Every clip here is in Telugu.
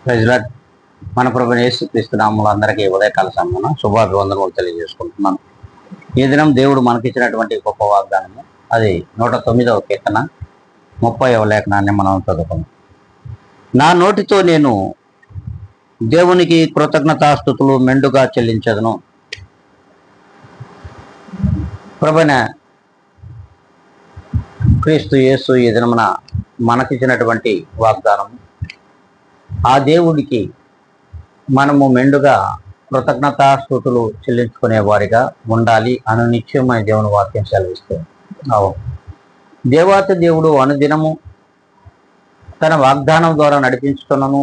ప్రెసిడెంట్ మన ప్రభువైన యేసుక్రీస్తు నామములో అందరికీ ఉదయకాల సమయంలో శుభాభివందనలు తెలియజేసుకుంటున్నాను. ఈ దినం దేవుడు మనకిచ్చినటువంటి గొప్ప వాగ్దానము, అది 109వ కీర్తన 30వ లేఖనాన్ని మనం చదువుకున్నాం. నా నోటితో నేను దేవునికి కృతజ్ఞతాస్తుతులు మెండుగా చెల్లించదును. ప్రభువైన క్రీస్తు యేసు ఈ దినమున మనకిచ్చినటువంటి వాగ్దానం, ఆ దేవుడికి మనము మెండుగా కృతజ్ఞతాస్తుతులు చెల్లించుకునే వారిగా ఉండాలి అని నిత్యమైన దేవుని వాక్యం సెలవిస్తుంది. దేవాతి దేవుడు అనుదినము తన వాగ్దానం ద్వారా నడిపించుకున్నాను.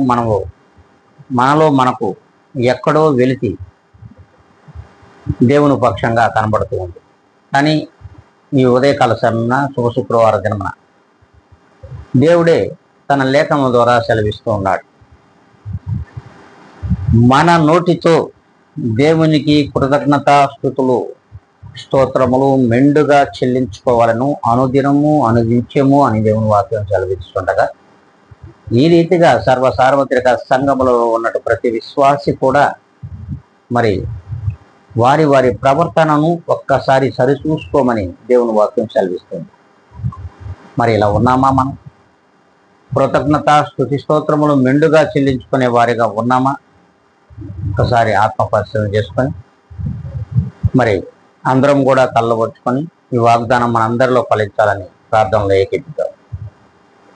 మనలో మనకు ఎక్కడో వెలితి దేవుని పక్షంగా కనబడుతూ ఉంది. కానీ ఈ ఉదయకాల సమయమున శుభ శుక్రవార దినమున దేవుడే తన లేఖనం ద్వారా సెలవిస్తూ ఉన్నాడు. మన నోటితో దేవునికి కృతజ్ఞతాస్తుతులు స్తోత్రములు మెండుగా చెల్లించుకోవాలను అనుదినము అనుదిత్యము అని దేవుని వాక్యం సెలవిస్తుండగా, ఈ రీతిగా సార్వత్రిక సంఘములో ఉన్నట్టు ప్రతి విశ్వాసి కూడా మరి వారి వారి ప్రవర్తనను ఒక్కసారి సరిచూసుకోమని దేవుని వాక్యం సెలవిస్తుంది. మరి ఇలా ఉన్నామా? మనం కృతజ్ఞత స్తుతిస్తోత్రములు మెండుగా చెల్లించుకునే వారిగా ఉన్నామా? ఒకసారి ఆత్మ పరిశీలన చేసుకొని మరి అందరం కూడా కళ్ళబొచ్చుకొని ఈ వాగ్దానం మన అందరిలో ఫలించాలని ప్రార్థనలో ఏకీపిద్దాం.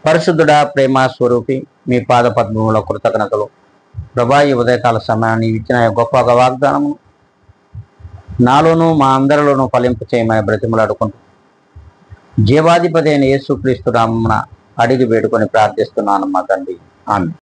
పరిశుద్ధుడా, ప్రేమ స్వరూపి, మీ పాద పద్మములో కృతజ్ఞతలు ప్రభా. ఈ ఉదయకాల సమయాన్ని ఇచ్చిన గొప్ప వాగ్దానము నాలోనూ మా అందరిలోనూ ఫలింపు చేయమని బ్రతిమలాడుకుంటూ జీవాధిపతి అయిన యేసుక్రీస్తు నామమున అడిగి వేడుకొని ప్రార్థిస్తున్నాను మా తండ్రి. ఆమేన్.